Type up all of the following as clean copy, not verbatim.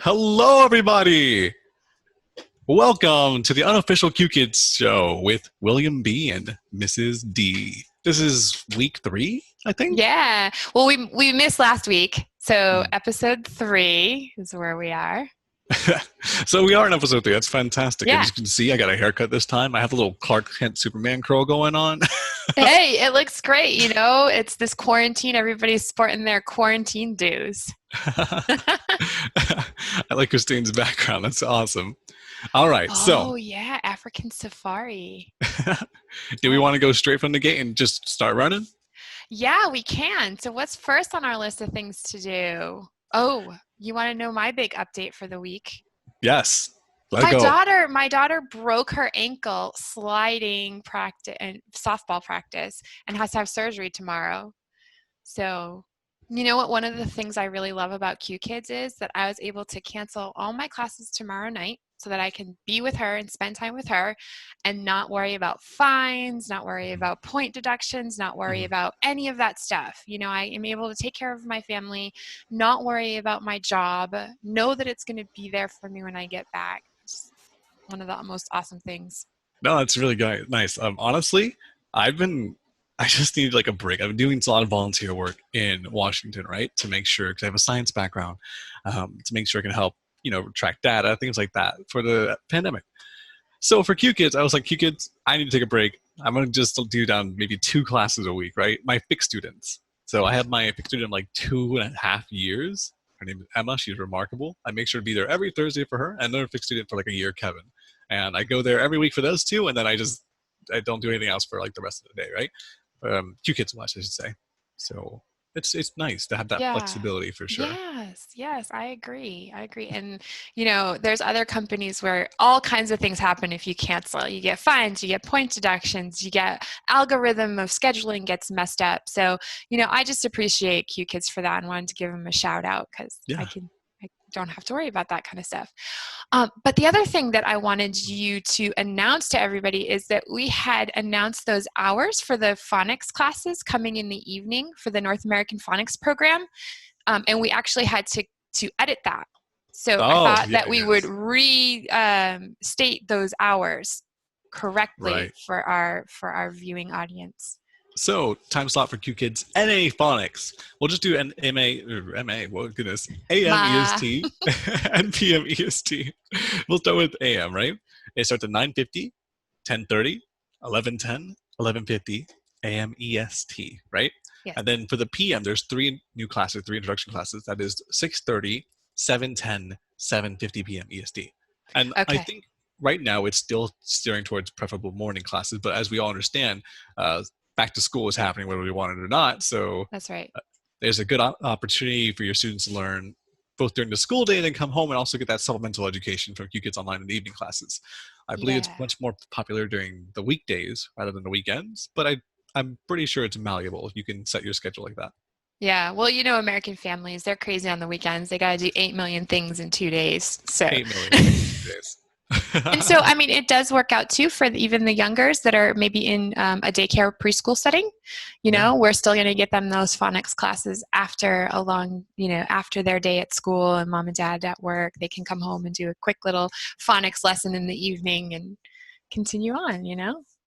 Hello, everybody. Welcome to the Unofficial Qkids show with William B. and Mrs. D. This is week 3, I think. Yeah. Well, we missed last week, so Hmm. episode 3 is where we are. So we are in episode 3. That's fantastic. As Yeah. you can see, I got a haircut this time. I have a little Clark Kent Superman curl going on. Hey, it looks great. It's this quarantine. Everybody's sporting their quarantine dues. I like Christine's background. That's awesome. All right. So, Oh, yeah. African safari. do we want to go straight from the gate and just start running? Yeah, we can. So what's first on our list of things to do? Oh, you want to know my big update for the week? Yes. Let it My go. daughter, my daughter broke her ankle sliding practice and softball practice and has to have surgery tomorrow. So, you know what? One of the things I really love about Q Kids is that I was able to cancel all my classes tomorrow night so that I can be with her and spend time with her and not worry about fines, not worry about point deductions, not worry Mhm. about any of that stuff. I am able to take care of my family, not worry about my job, know that it's going to be there for me when I get back. It's one of the most awesome things. No, that's really good. Nice. Honestly, I've been, I just need like a break. I've been doing a lot of volunteer work in Washington, right? To make sure, because I have a science background, to make sure I can help, track data, things like that for the pandemic. So for Q Kids, I was like, Q Kids, I need to take a break. I'm going to just do down maybe 2 classes a week, right? My fixed students. So I have my fixed student like 2.5 years. Her name is Emma. She's remarkable. I make sure to be there every Thursday for her, and then a fixed student for like a year, Kevin. And I go there every week for those 2, and then I don't do anything else for like the rest of the day, right? Q Kids watch, I should say. So it's nice to have that Yeah. flexibility for sure. Yes, I agree. And there's other companies where all kinds of things happen if you cancel. You get fines, you get point deductions, you get algorithm of scheduling gets messed up. So, I just appreciate Q Kids for that and wanted to give them a shout out because Yeah. I don't have to worry about that kind of stuff. But the other thing that I wanted you to announce to everybody is that we had announced those hours for the phonics classes coming in the evening for the North American Phonics program, and we actually had to edit that. So I Oh, thought yeah, that we would yes. restate those hours correctly Right. for our viewing audience. So, time slot for Q Kids NA Phonics. We'll just do an MA, or MA, well, goodness, AM Ma, EST and PM EST. We'll start with AM, right? It starts at 9:50, 10:30, 11:10, 11:50, AM EST, right? yes. And then for the PM, there's 3 new classes, 3 introduction classes. That is 6:30, 7:10, 7:50 PM EST. And I Okay. think right now it's still steering towards preferable morning classes, but as we all understand, back to school is happening whether we want it or not. So That's right. there's a good opportunity for your students to learn both during the school day and then come home and also get that supplemental education from Q Kids Online in the evening classes. I believe it's Yeah. much more popular during the weekdays rather than the weekends, but I'm pretty sure it's malleable. You can set your schedule like that. Yeah. Well, American families, they're crazy on the weekends. They got to do 8 million things in 2 days. So, 8 million things in 2 days. and so, I mean, it does work out too for even the youngers that are maybe in a daycare preschool setting. Yeah. We're still going to get them those phonics classes after a long, after their day at school and mom and dad at work. They can come home and do a quick little phonics lesson in the evening and continue on.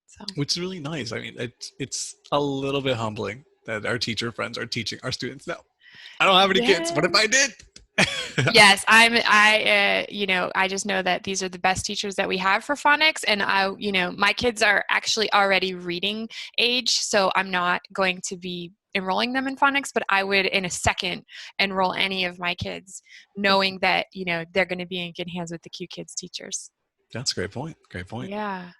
So, Which is really nice. I mean, it's a little bit humbling that our teacher friends are teaching our students. No, I don't have any kids. What if yeah. I did? Yes, I just know that these are the best teachers that we have for phonics, and my kids are actually already reading age, so I'm not going to be enrolling them in phonics, but I would in a second enroll any of my kids, knowing that, they're going to be in good hands with the Q Kids teachers. That's a great point. Great point. Yeah.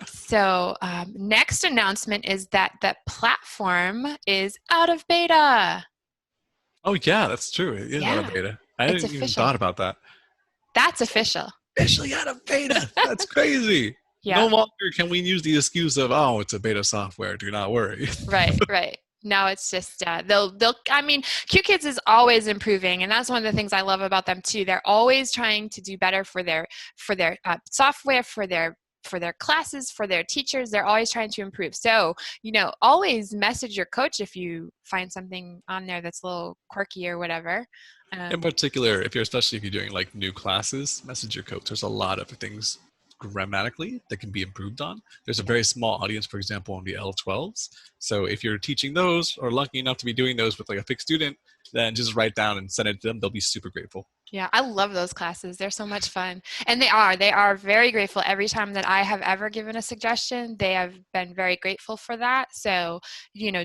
So next announcement is that the platform is out of beta. Oh yeah, that's true. It is out of Yeah, beta. I it's didn't even thought official. about that. That's official. Officially out of beta. That's crazy. No Yeah. longer can we use the excuse of, oh, it's a beta software. Do not worry. Right. Now it's just they'll. I mean, QKids is always improving, and that's one of the things I love about them too. They're always trying to do better for their software, for their for their classes, for their teachers. They're always trying to improve. So, always message your coach if you find something on there that's a little quirky or whatever. In particular, especially if you're doing like new classes, message your coach. There's a lot of things grammatically that can be improved on. There's a very small audience, for example, on the L12s. So if you're teaching those or lucky enough to be doing those with like a fixed student, then just write down and send it to them. They'll be super grateful. Yeah, I love those classes. They're so much fun. And they are very grateful. Every time that I have ever given a suggestion, they have been very grateful for that. So,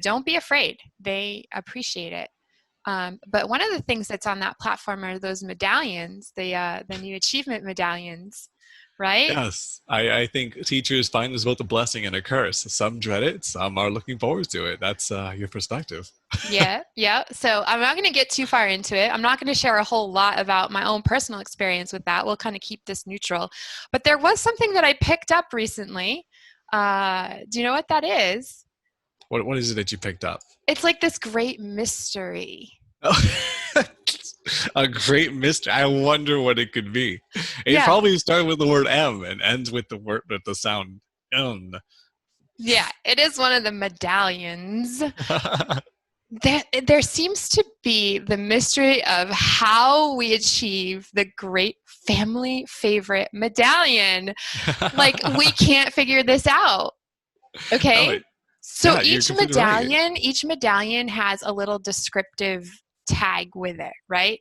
don't be afraid. They appreciate it. But one of the things that's on that platform are those medallions, the new achievement medallions, right? Yes, I think teachers find this both a blessing and a curse. Some dread it, some are looking forward to it. That's your perspective. Yeah. So I'm not going to get too far into it. I'm not going to share a whole lot about my own personal experience with that. We'll kind of keep this neutral. But there was something that I picked up recently. Do you know what that is? What is it that you picked up? It's like this great mystery. Oh, a great mystery. I wonder what it could be. It probably started with the word M and ends with the sound M. Yeah, it is one of the medallions. There seems to be the mystery of how we achieve the great family favorite medallion. Like, we can't figure this out. Okay? So each medallion has a little descriptive tag with it, right?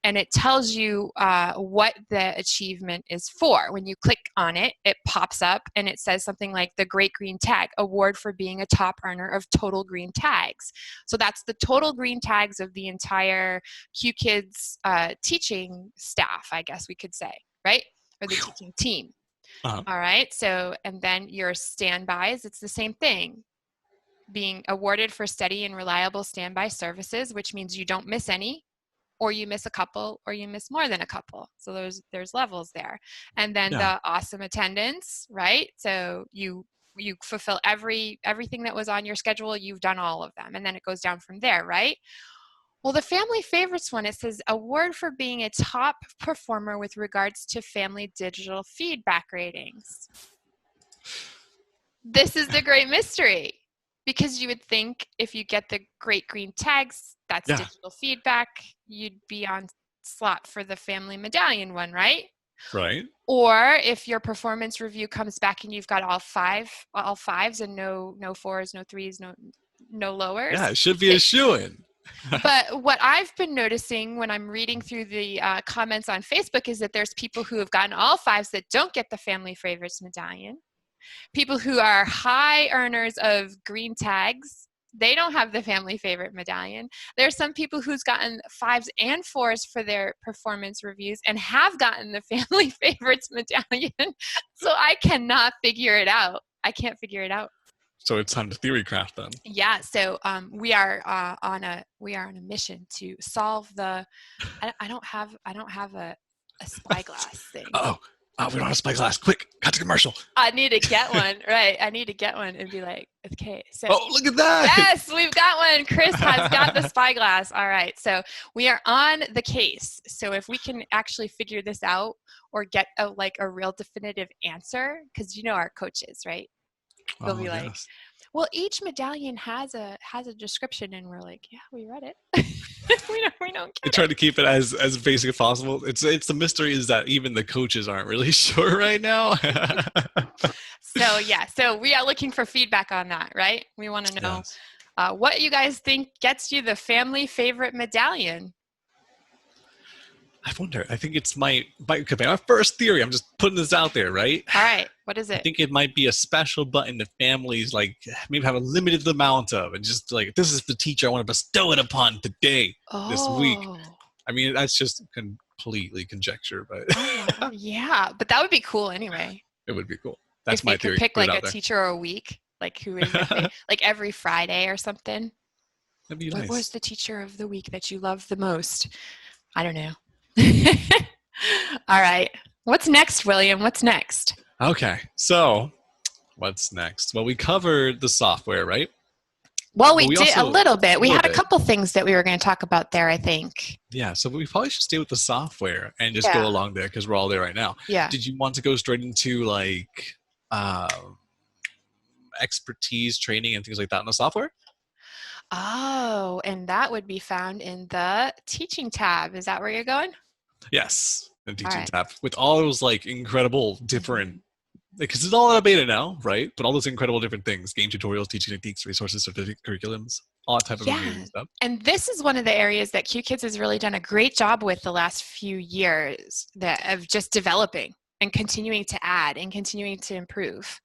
And it tells you what the achievement is for. When you click on it, it pops up and it says something like the Great Green Tag, award for being a top earner of total green tags. So that's the total green tags of the entire Qkids teaching staff, I guess we could say, right? Or the teaching team. Uh-huh. All right. So, and then your standbys, it's the same thing. Being awarded for steady and reliable standby services, which means you don't miss any, or you miss a couple, or you miss more than a couple. So there's levels there. And then the awesome attendance, right? So you fulfill everything that was on your schedule. You've done all of them. And then it goes down from there, right? Well, the family favorites one, it says award for being a top performer with regards to family digital feedback ratings. This is the great mystery. Because you would think if you get the great green tags, that's digital feedback, you'd be on slot for the family medallion one, right? Right. Or if your performance review comes back and you've got all fives and no fours, no threes, no lowers. Yeah, it should be a shoo-in. But what I've been noticing when I'm reading through the comments on Facebook is that there's people who have gotten all fives that don't get the family favorites medallion. People who are high earners of green tags, they don't have the family favorite medallion. There's some people who's gotten fives and fours for their performance reviews and have gotten the family favorites medallion. So I cannot figure it out. I can't figure it out. So it's time to theory craft then. Yeah. So we are on a mission to solve the. I don't have a spyglass thing. Oh, we don't have spyglass. Quick, cut to commercial. I need to get one. Right. I need to get one and be like, okay. So, oh, look at that. Yes, we've got one. Chris has got the spyglass. All right. So we are on the case. So if we can actually figure this out or get a real definitive answer, because our coaches, right? They'll be like, well, each medallion has a description, and we're like, yeah, we read it. we don't I try to keep it as basic as possible. It's the mystery is that even the coaches aren't really sure right now. So we are looking for feedback on that, right? We want to know what you guys think gets you the family favorite medallion. I wonder. I think it's my first theory. I'm just putting this out there, right? All right. What is it? I think it might be a special button that families maybe have a limited amount of, and just this is the teacher I want to bestow it upon today, this week. I mean, that's just completely conjecture, but yeah, but that would be cool anyway. It would be cool. That's if my you theory. Could pick a teacher a week, who is every Friday or something. That'd be nice. What was the teacher of the week that you love the most? I don't know. All right. What's next, William? What's next? Okay. So what's next? Well, we covered the software, right? Well, we did a little bit. We had a couple things that we were going to talk about there, I think. Yeah. So we probably should stay with the software and just go along there because we're all there right now. Yeah. Did you want to go straight into um, expertise, training, and things like that in the software. Oh, and that would be found in the teaching tab. Is that where you're going? Yes, the All teaching right. tab with all those like incredible different, Mhm. because it's all out of beta now, right? But all those incredible different things, game tutorials, teaching techniques, resources, certificate curriculums, all that type of Yeah. amazing stuff. And this is one of the areas that QKids has really done a great job with the last few years that of just developing and continuing to add and continuing to improve.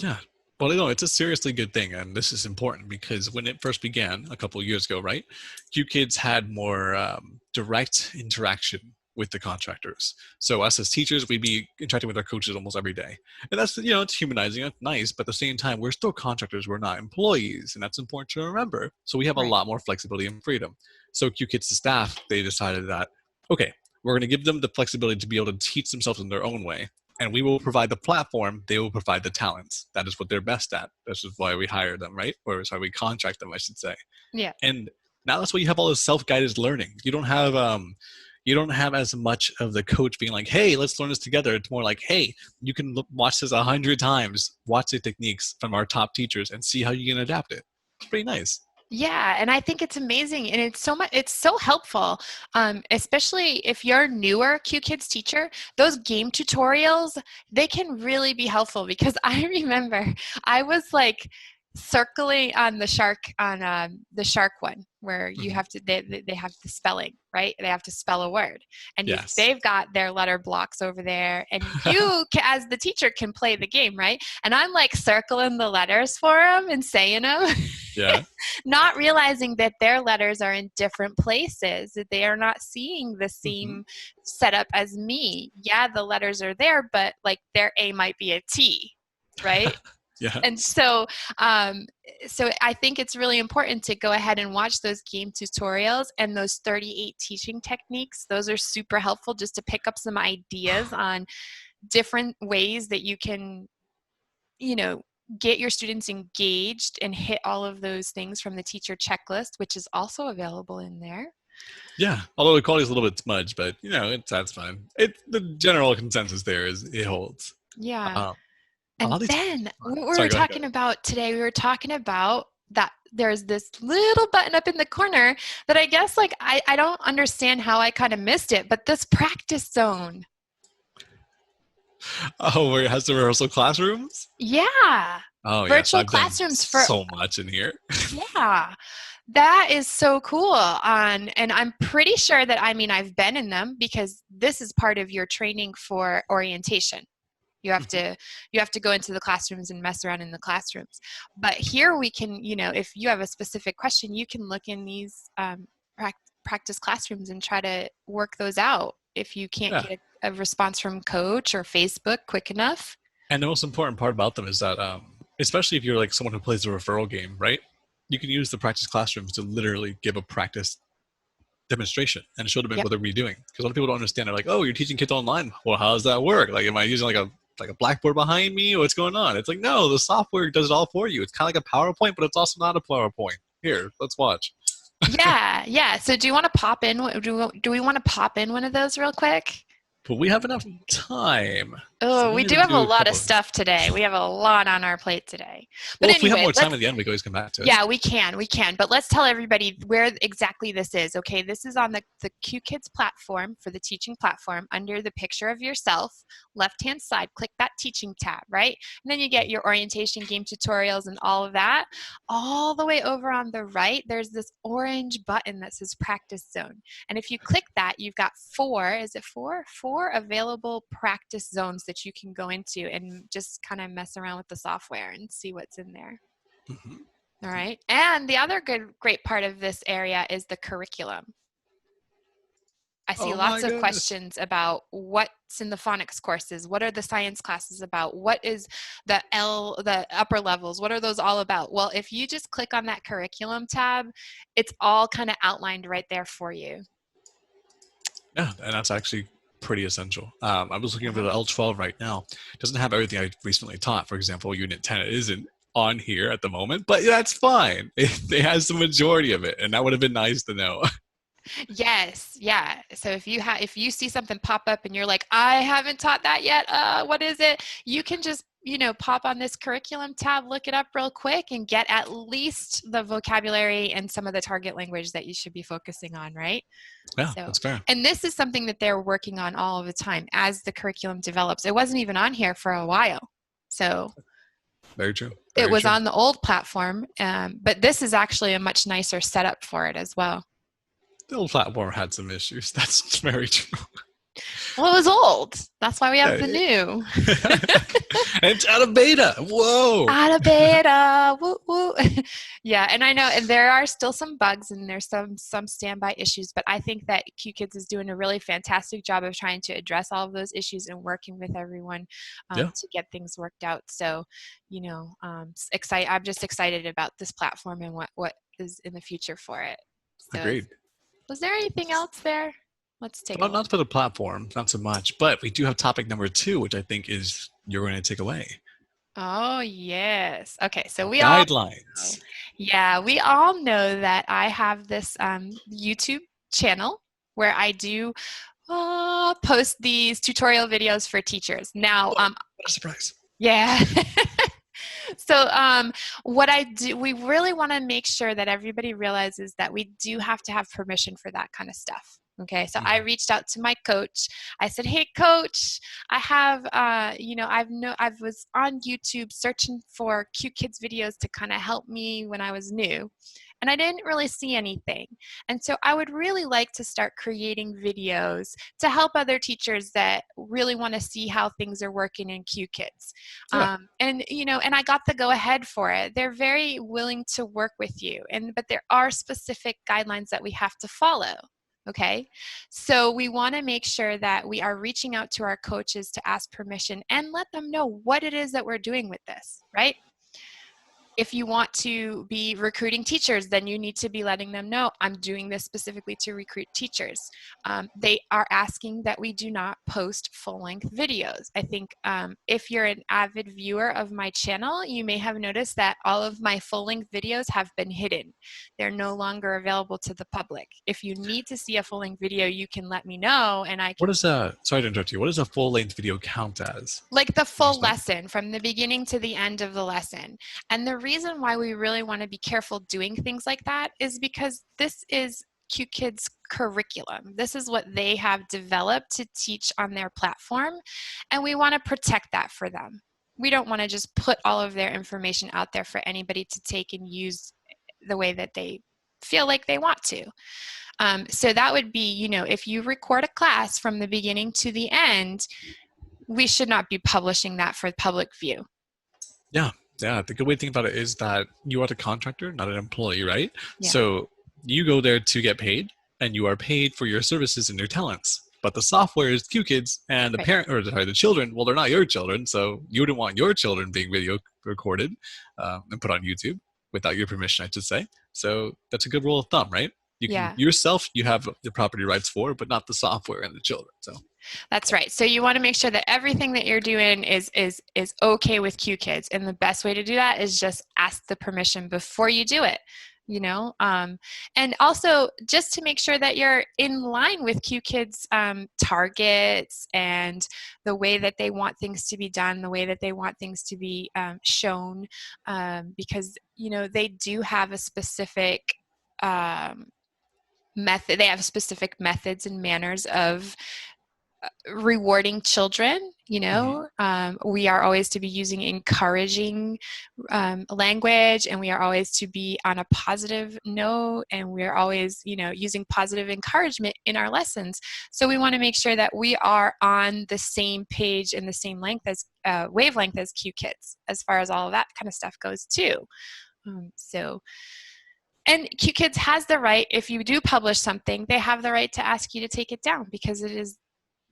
Yeah. Well, no, it's a seriously good thing, and this is important because when it first began a couple of years ago, right, QKids had more direct interaction with the contractors. So us as teachers, we'd be interacting with our coaches almost every day, and that's it's humanizing, it's nice, but at the same time, we're still contractors, we're not employees, and that's important to remember. So we have a Right. lot more flexibility and freedom. So QKids staff, they decided that okay, we're going to give them the flexibility to be able to teach themselves in their own way, and we will provide the platform, they will provide the talents. That is what they're best at. That's just why we hire them, right? Or it's why we contract them, I should say. Yeah. And now that's why you have all this self-guided learning. You don't have as much of the coach being like, hey, let's learn this together. It's more like, hey, you can watch this 100 times, watch the techniques from our top teachers and see how you can adapt it. It's pretty nice. Yeah, and I think it's amazing, and it's so helpful, especially if you're a newer QKids teacher. Those game tutorials, they can really be helpful because I remember I was like circling on the shark one where you Mhm. have to they have the spelling, right? They have to spell a word, and Yes. they've got their letter blocks over there, and as the teacher can play the game, right? And I'm like circling the letters for them and saying them. Yeah. Not realizing that their letters are in different places, that they are not seeing the Hmm. same setup as me. Yeah, the letters are there, but like their A might be a T, right? And Yes. so I think it's really important to go ahead and watch those game tutorials and those 38 teaching techniques. Those are super helpful just to pick up some ideas on different ways that you can, you know, get your students engaged and hit all of those things from the teacher checklist, which is also available in there. Yeah, although the quality is a little bit smudged, but that's fine. The general consensus there is it holds. Yeah. Um, a lot And of these. then what we were Sorry, go ahead. Go talking ahead. about today, we were talking about that there's this little button up in the corner that I guess like I don't understand how I kind of missed it, but this practice zone. Oh, where it has the rehearsal classrooms. Yeah. Oh yes, Virtual I've done classrooms for so much in here. yeah. That is so cool. And I'm pretty sure that I've been in them because this is part of your training for orientation. You have Mhm. to you have to go into the classrooms and mess around in the classrooms. But here we can, if you have a specific question, you can look in these practice classrooms and try to work those out if you can't Yeah, get a response from coach or Facebook quick enough. and the most important part about them is that, especially if you're like someone who plays a referral game, right? You can use the practice classrooms to literally give a practice demonstration and show them Yep. what they're doing. Because a lot of people don't understand. They're like, "Oh, you're teaching kids online. Well, how does that work? Like, am I using like a blackboard behind me? What's going on?" It's like, no, the software does it all for you. It's kind of like a PowerPoint, but it's also not a PowerPoint. Here, let's watch. Yeah, yeah. So do you want to pop in? Do we want to pop in one of those real quick? But we have enough time, so Oh, we we need do to have a do a lot couple of of these. stuff today. We have a lot on our plate today. But Well, if we have anyway, more time let's at the end, we can always come back to it. yeah, we can. But let's tell everybody where exactly this is. Okay, this is on the QKids platform for the teaching platform under the picture of yourself, left-hand side. Click that teaching tab, right? And then you get your orientation game tutorials and all of that. All the way over on the right, there's this orange button that says practice zone. And if you click that, you've got four available practice zones that you can go into and just kind of mess around with the software and see what's in there. Mhm. All right. And the other great part of this area is the curriculum. I see Oh my lots of goodness. questions about what's in the phonics courses. What are the science classes about? What is the upper levels? What are those all about? Well, if you just click on that curriculum tab, it's all kind of outlined right there for you. Yeah, and that's actually pretty essential. I was looking over Yeah. the L12 right now. It doesn't have everything I recently taught. For example, Unit 10 isn't on here at the moment, but that's fine. It has the majority of it, and that would have been nice to know. Yes, yeah. So if you see something pop up and you're like, I haven't taught that yet, what is it? You can just pop on this curriculum tab, look it up real quick, and get at least the vocabulary and some of the target language that you should be focusing on, right? Yeah, So, that's fair. and this is something that they're working on all of the time as the curriculum develops. It wasn't even on here for a while. So Very true. it Very was true. on the old platform, but this is actually a much nicer setup for it as well. The old platform had some issues. That's very true. Well, it was old. That's why we have Yeah, the new. it's out of beta. Whoa. Out of beta. Woo, woo. Yeah, and I know, and there are still some bugs and there's some standby issues, but I think that QKids is doing a really fantastic job of trying to address all of those issues and working with everyone Yeah. to get things worked out. So, I'm just excited about this platform and what is in the future for it. So, Agreed. was there anything else there? Let's take a Well, look. not for the platform, not so much, but we do have topic number 2, which I think is you're going to take away. Oh, yes. Okay, so we all know. Guidelines. Yeah, we all know that I have this YouTube channel where I do post these tutorial videos for teachers. Now, What a surprise. yeah. So what I do, we really want to make sure that everybody realizes that we do have to have permission for that kind of stuff. Okay, so I reached out to my coach. I said, "Hey, coach, I have, I was on YouTube searching for Qkids videos to kind of help me when I was new, and I didn't really see anything. And so I would really like to start creating videos to help other teachers that really want to see how things are working in Qkids. Yeah. And I got the go ahead for it. They're very willing to work with you, but there are specific guidelines that we have to follow. Okay, so we want to make sure that we are reaching out to our coaches to ask permission and let them know what it is that we're doing with this, right? If you want to be recruiting teachers, then you need to be letting them know, I'm doing this specifically to recruit teachers. They are asking that we do not post full-length videos. I think if you're an avid viewer of my channel, you may have noticed that all of my full-length videos have been hidden. They're no longer available to the public. If you need to see a full-length video, you can let me know and I can... What is a, sorry to interrupt you, what does a full-length video count as? Like the full lesson from the beginning to the end of the lesson. And the reason why we really want to be careful doing things like that is because this is Qkids curriculum. This is what they have developed to teach on their platform, and we want to protect that for them. We don't want to just put all of their information out there for anybody to take and use the way that they feel like they want to. So that would be, if you record a class from the beginning to the end, we should not be publishing that for public view. Yeah. The good way to think about it is that you are the contractor, not an employee, right? Yeah. So you go there to get paid, and you are paid for your services and your talents. But the software is Qkids, and the the children, well, they're not your children, so you wouldn't want your children being video recorded and put on YouTube without your permission, I should say. So that's a good rule of thumb, right? You can yourself, you have the property rights for, but not the software and the children. So that's right. So you want to make sure that everything that you're doing is okay with Qkids, and the best way to do that is just ask the permission before you do it. And also just to make sure that you're in line with Qkids targets and the way that they want things to be done, the way that they want things to be shown, because they do have a specific method. They have specific methods and manners of rewarding children. We are always to be using encouraging language, and we are always to be on a positive note, and we're always using positive encouragement in our lessons. So we want to make sure that we are on the same page and the same wavelength as Qkids as far as all of that kind of stuff goes too. And Qkids has the right, if you do publish something, they have the right to ask you to take it down because it is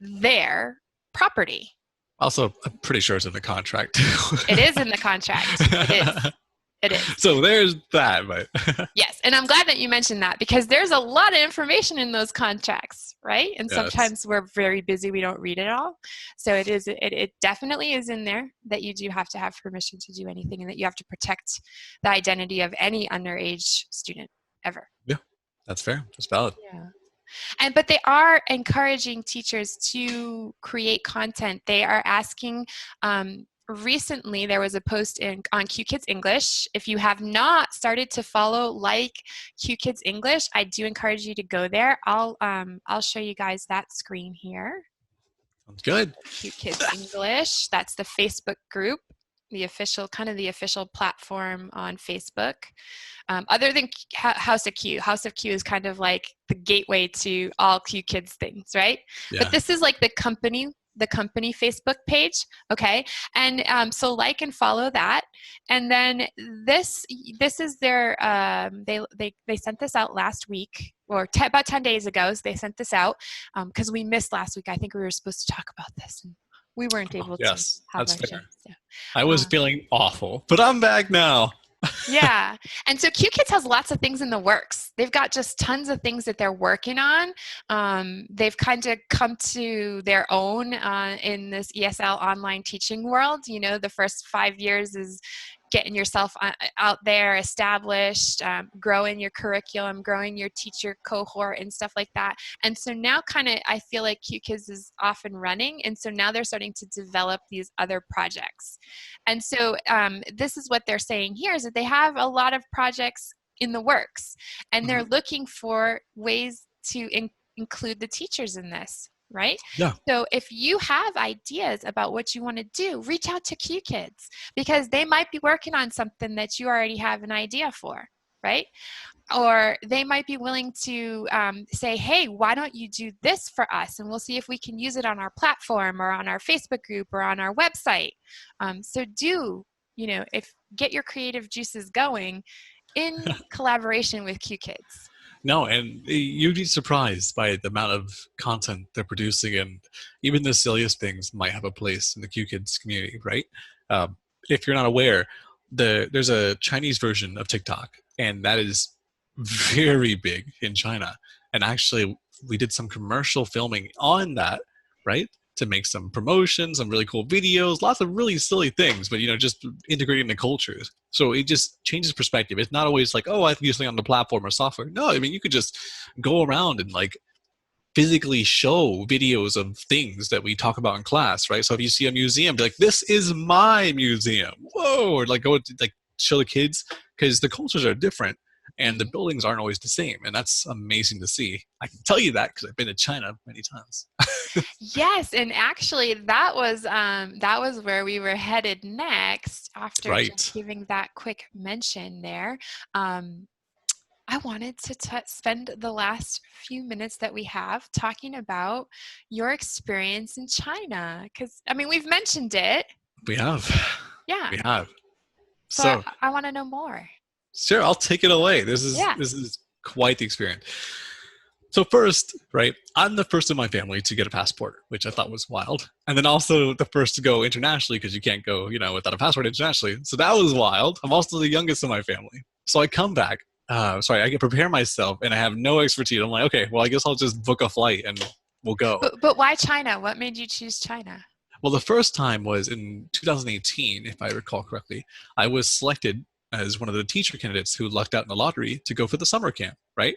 their property. Also, I'm pretty sure it's in the contract. It is in the contract. It is. So there's that. But yes, and I'm glad that you mentioned that because there's a lot of information in those contracts, right? And sometimes we're very busy, we don't read it all. So it definitely is in there that you do have to have permission to do anything, and that you have to protect the identity of any underage student ever. Yeah, that's fair. That's valid. Yeah. But they are encouraging teachers to create content. They are asking recently there was a post on Qkids English. If you have not started to follow Qkids English, I do encourage you to go there. I'll show you guys that screen here. Sounds good. Qkids English. That's the Facebook group, the official platform on Facebook. Other than House of Q. House of Q is kind of like the gateway to all Qkids things, right? Yeah. But this is like the company Facebook page, okay? And so like and follow that. And then this is their they sent this out last week, or about 10 days ago. So they sent this out because we missed last week. I think we were supposed to talk about this, and we weren't able to Yes, have that's our fair. show. So, I was feeling awful, but I'm back now. yeah. And so Qkids has lots of things in the works. They've got just tons of things that they're working on. They've kind of come to their own in this ESL online teaching world. You know, the first 5 years is getting yourself out there, established, growing your curriculum, growing your teacher cohort and stuff like that. And so now kind of I feel like Qkids is off and running. And so now they're starting to develop these other projects. And so this is what they're saying here is that they have a lot of projects in the works, and they're looking for ways to include the teachers in this, right? Yeah. So if you have ideas about what you want to do, reach out to Qkids, because they might be working on something that you already have an idea for, right? Or they might be willing to say, hey, why don't you do this for us? And we'll see if we can use it on our platform or on our Facebook group or on our website. So if get your creative juices going in collaboration with Qkids. No, and you'd be surprised by the amount of content they're producing, and even the silliest things might have a place in the Qkids community, right? If you're not aware, there's a Chinese version of TikTok, and that is very big in China. And actually, we did some commercial filming on that, right? To make some promotions, some really cool videos, lots of really silly things, but just integrating the cultures. So it just changes perspective. It's not always like, oh, I have to use something on the platform or software. No, I mean, you could just go around and like physically show videos of things that we talk about in class, right? So if you see a museum, be like, this is my museum. Whoa, or like go to, like show the kids, because the cultures are different and the buildings aren't always the same, and that's amazing to see. I can tell you that because I've been to China many times. Yes, and actually that was where we were headed next after just giving that quick mention there. I wanted to spend the last few minutes that we have talking about your experience in China, because I mean we've mentioned it. We have. Yeah. We have. So I want to know more. Sure, I'll take it away. This is quite the experience. So first, right, I'm the first in my family to get a passport, which I thought was wild. And then also the first to go internationally, because you can't go, without a passport internationally. So that was wild. I'm also the youngest in my family. So I come back. I can prepare myself, and I have no expertise. I'm like, okay, well, I guess I'll just book a flight and we'll go. But why China? What made you choose China? Well, the first time was in 2018, if I recall correctly. I was selected as one of the teacher candidates who lucked out in the lottery to go for the summer camp, right?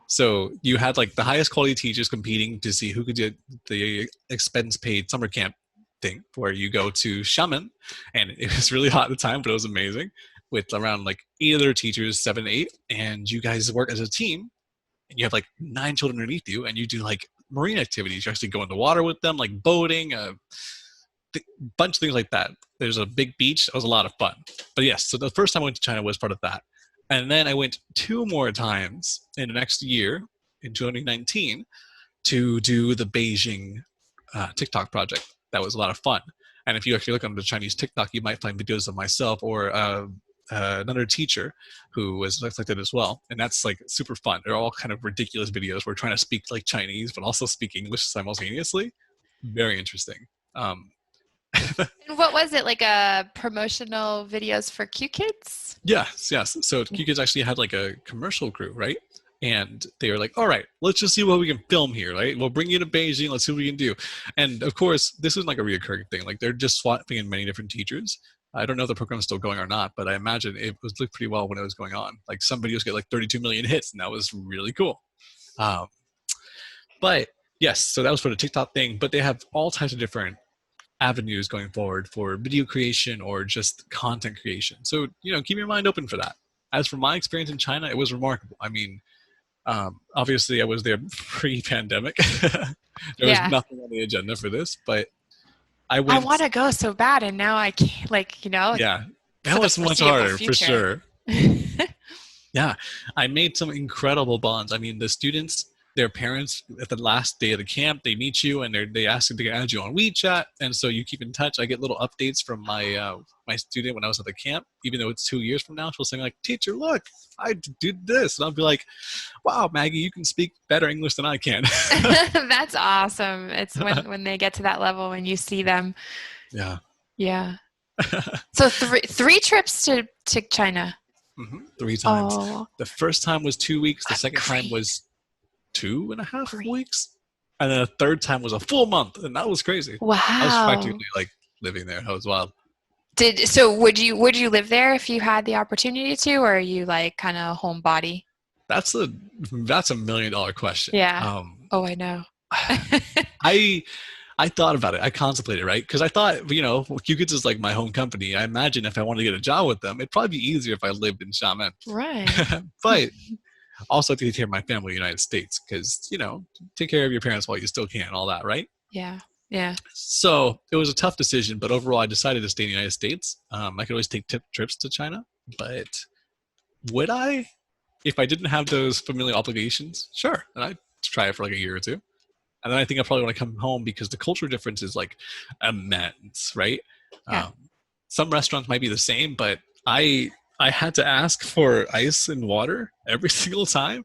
So you had like the highest quality teachers competing to see who could get the expense paid summer camp thing, where you go to Xiamen, and it was really hot at the time, but it was amazing, with around like 8 other teachers, 7, 8, and you guys work as a team, and you have like 9 children underneath you, and you do like marine activities. You actually go in the water with them, like boating, a bunch of things like that. There's a big beach. It was a lot of fun. But yes, so the first time I went to China was part of that. And then I went 2 more times in the next year, in 2019, to do the Beijing TikTok project. That was a lot of fun. And if you actually look on the Chinese TikTok, you might find videos of myself or another teacher who was selected as well. And that's like super fun. They're all kind of ridiculous videos. We're trying to speak like Chinese, but also speak English simultaneously. Very interesting. And what was it, like a promotional videos for Qkids? Yes. So Qkids actually had like a commercial crew, right? And they were like, all right, let's just see what we can film here, right? We'll bring you to Beijing. Let's see what we can do. And of course, this is like a reoccurring thing. Like they're just swapping in many different teachers. I don't know if the program is still going or not, but I imagine it was looked pretty well when it was going on. Like some videos get like 32 million hits, and that was really cool. But yes, so that was for the TikTok thing. But they have all types of different avenues going forward for video creation or just content creation. So, keep your mind open for that. As for my experience in China, it was remarkable. I mean, obviously I was there pre-pandemic. There was Yeah. nothing on the agenda for this, but I I went, want to go so bad, and now I can't, like, yeah, for that the was much foreseeable harder for future. sure. Yeah, I made some incredible bonds. I mean, the students, their parents, at the last day of the camp, they meet you and they ask you to add you on WeChat, and so you keep in touch. I get little updates from my student when I was at the camp, even though it's 2 years from now. She'll say like, "Teacher, look, I did this," and I'll be like, "Wow, Maggie, you can speak better English than I can." That's awesome. It's when they get to that level when you see them. Yeah. Yeah. So three trips to China. 3 times. Oh, The first time was 2 weeks. The that's second time great. was 2.5 Great. weeks, and then the third time was a full month, and that was crazy. I was Wow. practically like living there. That was wild. Would you live there if you had the opportunity to, or are you like kind of homebody? That's a that's $1 million question. Yeah. Oh, I know. I I thought about it. I contemplated, right? Because I thought, Qkids is like my home company. I imagine if I wanted to get a job with them, it'd probably be easier if I lived in Xiamen. Right. But also to take care of my family in the United States, because take care of your parents while you still can, all that, right? Yeah. Yeah. So it was a tough decision, but overall, I decided to stay in the United States. I could always take trips to China, but would I, if I didn't have those familial obligations? Sure, and I'd try it for like a year or two, and then I think I probably want to come home because the cultural difference is like immense, right? Yeah. Um, some restaurants might be the same, but I had to ask for ice and water every single time.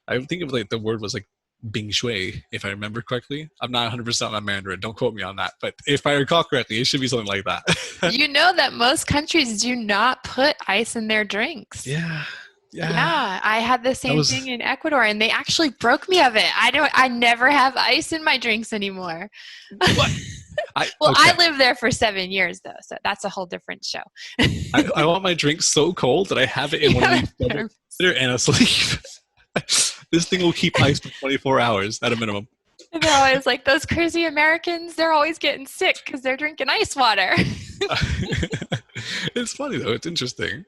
I think of like the word was like Bing Shui, if I remember correctly. I'm not 100% on Mandarin. Don't quote me on that. But if I recall correctly, it should be something like that. You know that most countries do not put ice in their drinks. Yeah. Yeah. Yeah, I had the That same was thing in Ecuador, and they actually broke me of it. I never have ice in my drinks anymore. what? Well, Okay. I lived there for 7 years though, so that's a whole different show. I want my drink so cold that I have it in one of these double and a sleeve. This thing will keep ice for 24 hours at a minimum. And they're always like, those crazy Americans, they're always getting sick because they're drinking ice water. It's funny though. It's interesting.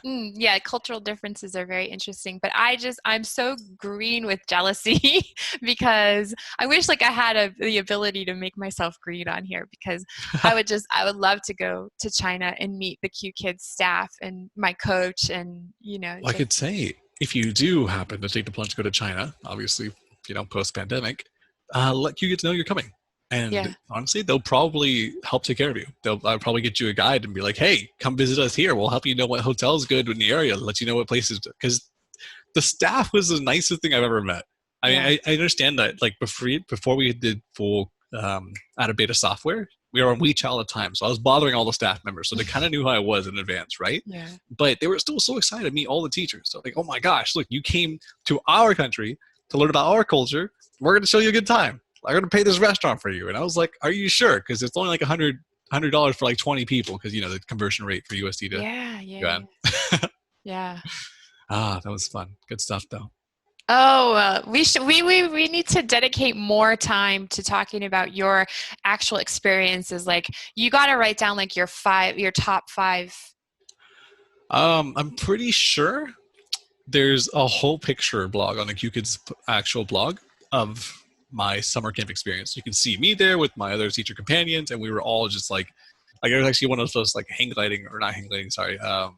Yeah, cultural differences are very interesting. But I'm so green with jealousy because I wish like I had the ability to make myself green on here, because I would love to go to China and meet the Qkids staff and my coach and, Well, I could say, if you do happen to take the plunge to go to China, obviously, post-pandemic, let Qkids know you're coming. And honestly, they'll probably help take care of you. They'll probably get you a guide and be like, hey, come visit us here. We'll help you know what hotel's good in the area, let you know what places, because the staff was the nicest thing I've ever met. I mean, I understand that like before we did full out of beta software, we were on WeChat all the time. So I was bothering all the staff members. So they kind of knew who I was in advance, right? Yeah. But they were still so excited to meet all the teachers. So like, oh my gosh, look, you came to our country to learn about our culture. We're going to show you a good time. I'm going to pay this restaurant for you. And I was like, are you sure? Because it's only like $100 for like 20 people, because the conversion rate for USD to yuan. Yeah. That was fun. Good stuff though. Oh, we need to dedicate more time to talking about your actual experiences. Like, you got to write down like your top five. I'm pretty sure there's a whole picture blog on the Qkids actual blog of my summer camp experience. You can see me there with my other teacher companions, and we were all just like it was actually one of those like hang gliding, or not hang gliding, sorry. I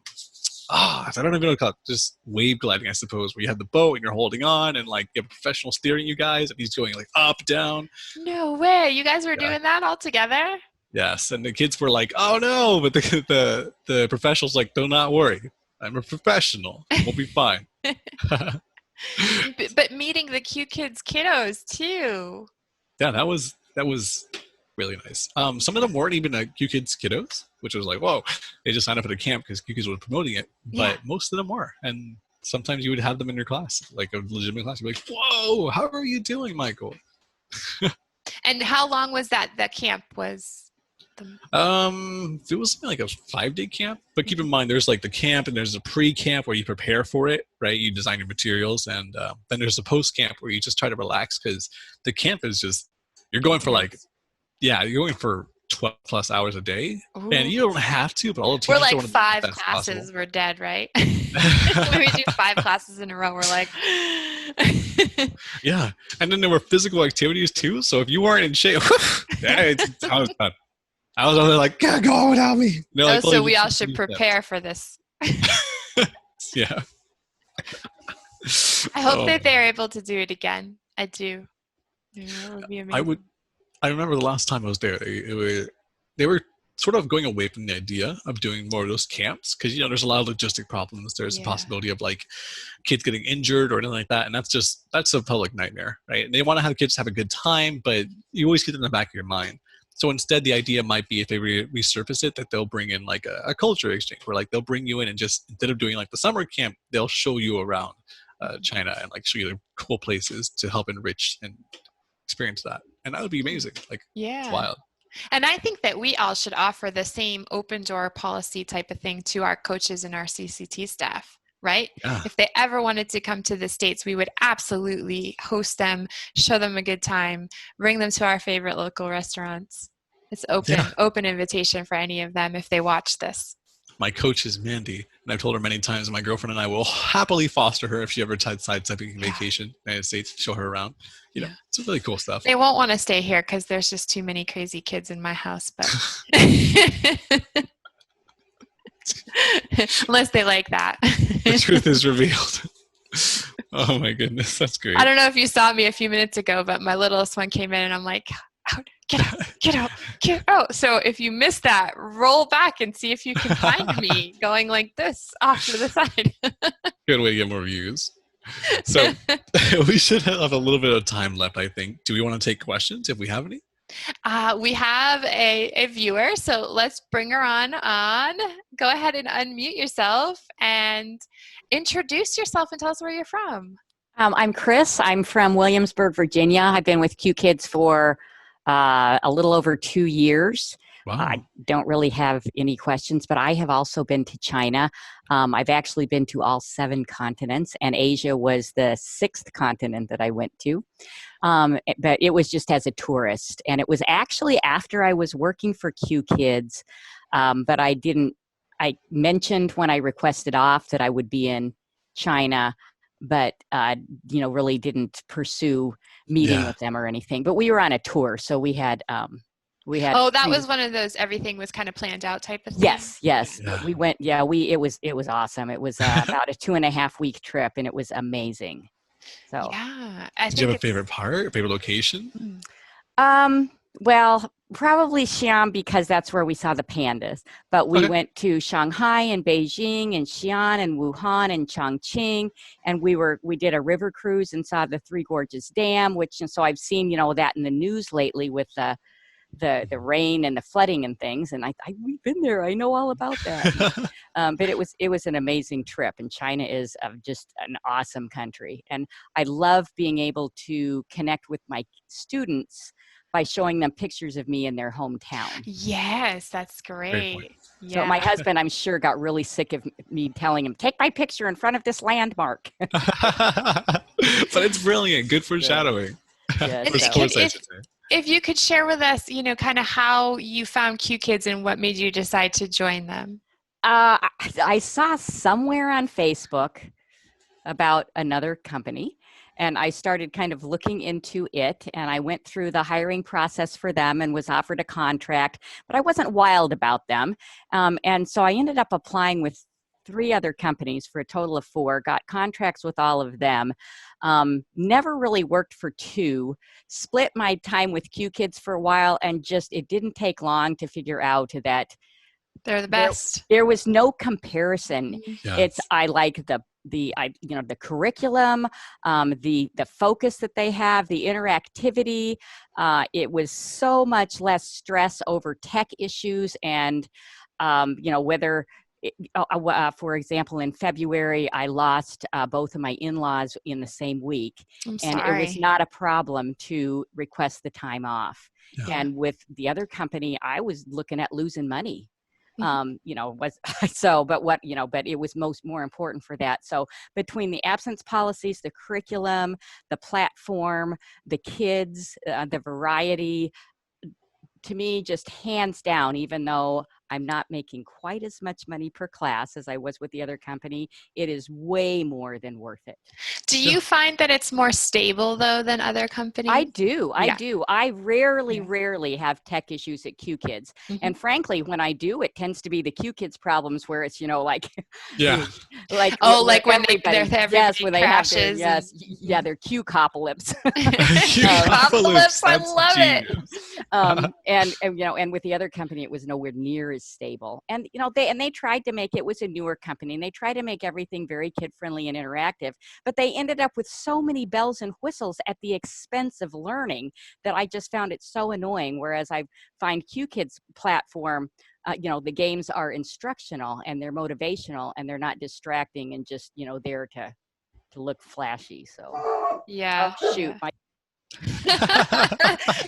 don't even know what to call it. Just wave gliding, I suppose, where you have the boat and you're holding on, and like you have a professional steering you guys, and he's going like up, down. No way. You guys were doing that all together? Yes. And the kids were like, oh no, but the professional's like, do not worry. I'm a professional. We'll be fine. But meeting the Qkids kiddos too. Yeah, that was really nice. Some of them weren't even Qkids kiddos, which was like, whoa, they just signed up at a camp because Qkids was promoting it. But most of them were. And sometimes you would have them in your class, like a legitimate class. You'd be like, whoa, how are you doing, Michael? And how long was that camp was? It was like a 5-day camp, but keep in mind there's like the camp and there's a pre-camp where you prepare for it, right? You design your materials, and then there's a post-camp where you just try to relax, because the camp is just, you're going for like, you're going for 12 plus hours a day. And Ooh. you don't have to, but all the We're teachers like want to do it five as best possible. classes, we're dead, right? When we do 5 classes in a row, we're like, Yeah. And then there were physical activities too. So if you weren't in shape, I was done. I was over there like, "Yeah, go on without me." They're oh, like, "Well, so you we just all need to should do steps." prepare for this. Yeah. I hope Oh, that they're able to do it again. I do. Yeah, it would be I would. amazing. I remember the last time I was there, they were sort of going away from the idea of doing more of those camps because there's a lot of logistic problems. There's a Yeah. possibility of like kids getting injured or anything like that, and that's a public nightmare, right? And they want to have kids have a good time, but you always keep it in the back of your mind. So instead, the idea might be if they resurface it, that they'll bring in like a culture exchange, where like they'll bring you in and just instead of doing like the summer camp, they'll show you around China and like show you the cool places to help enrich and experience that, and that would be amazing. Like it's Yeah. wild. And I think that we all should offer the same open door policy type of thing to our coaches and our CCT staff, right? Yeah, If they ever wanted to come to the States, we would absolutely host them, show them a good time, bring them to our favorite local restaurants. It's yeah. open invitation for any of them if they watch this. My coach is Mandy, and I've told her many times. My girlfriend and I will happily foster her if she ever decides taking Yeah. vacation in the United States. Show her around. Yeah. It's really cool stuff. They won't want to stay here because there's just too many crazy kids in my house, but unless they like that. The truth is revealed. Oh my goodness, that's great. I don't know if you saw me a few minutes ago, but my littlest one came in and I'm like, out, get out, get out, get out. So if you missed that, roll back and see if you can find me going like this off to the side. Good way to get more views. So we should have a little bit of time left, I think. Do we want to take questions if we have any? We have a viewer, so let's bring her on. Go ahead and unmute yourself and introduce yourself and tell us where you're from. I'm Chris. I'm from Williamsburg, Virginia. I've been with Qkids for a little over 2 years. Wow. I don't really have any questions, but I have also been to China. I've actually been to all 7 continents, and Asia was the 6th continent that I went to. But it was just as a tourist, and it was actually after I was working for Qkids, but I mentioned when I requested off that I would be in China, but really didn't pursue meeting with them or anything. But we were on a tour, so we had. Oh, that was one of those everything was kind of planned out type of thing. Yes. Yeah. We went. Yeah, it was awesome. It was about a 2.5-week trip, and it was amazing. So yeah, did you have a favorite part, favorite location? Well, probably Xi'an because that's where we saw the pandas. But we went to Shanghai and Beijing and Xi'an and Wuhan and Chongqing, and we did a river cruise and saw the Three Gorges Dam, and so I've seen that in the news lately with the rain and the flooding and things, and we've been there. I know all about that. But it was an amazing trip, and China is just an awesome country, and I love being able to connect with my students by showing them pictures of me in their hometown. Yes, that's great. So my husband, I'm sure, got really sick of me telling him, take my picture in front of this landmark. But it's brilliant. Good foreshadowing. Yeah, if you could share with us, kind of how you found Qkids and what made you decide to join them. I saw somewhere on Facebook about another company, and I started kind of looking into it, and I went through the hiring process for them and was offered a contract, but I wasn't wild about them. And so I ended up applying with 3 other companies for a total of 4, got contracts with all of them. Never really worked for 2, split my time with Qkids for a while, and it didn't take long to figure out that they're the best. There was no comparison. Yeah. I like the curriculum, the focus that they have, the interactivity. It was so much less stress over tech issues, and whether. For example, in February, I lost both of my in-laws in the same week, and it was not a problem to request the time off. Yeah. And with the other company, I was looking at losing money. But it was more important for that. So between the absence policies, the curriculum, the platform, the kids, the variety, to me, just hands down, even though I'm not making quite as much money per class as I was with the other company, it is way more than worth it. Do you find that it's more stable though than other companies? I do. Yeah. I rarely have tech issues at Qkids. And frankly, when I do, it tends to be the Qkids problems where it's, like, Yeah. like, like when everybody when they have crashes. their Q-copolypse. Apocalypse, I love it. And with the other company, it was nowhere near as stable. And they tried to make it was a newer company, and they tried to make everything very kid friendly and interactive, but they ended up with so many bells and whistles at the expense of learning that I just found it so annoying. Whereas I find Qkids platform, the games are instructional and they're motivational and they're not distracting and just there to look flashy. So yeah. Oh, shoot.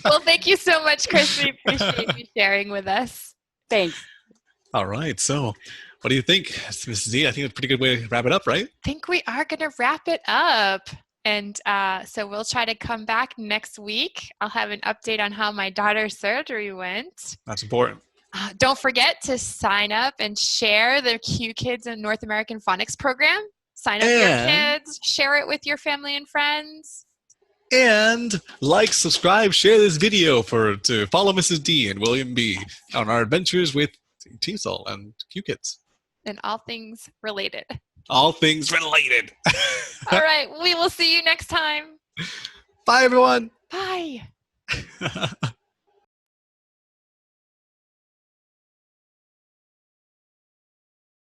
Well, thank you so much, Chris. We appreciate you sharing with us. Thanks. All right. So what do you think, Mrs. Z? I think it's a pretty good way to wrap it up, right? I think we are going to wrap it up. And so we'll try to come back next week. I'll have an update on how my daughter's surgery went. That's important. Don't forget to sign up and share the Qkids and North American Phonics program. Sign up your kids, share it with your family and friends. And subscribe, share this video to follow Mrs. D and William B on our adventures with TESOL and Qkids. And all things related. All things related. All right. We will see you next time. Bye, everyone. Bye.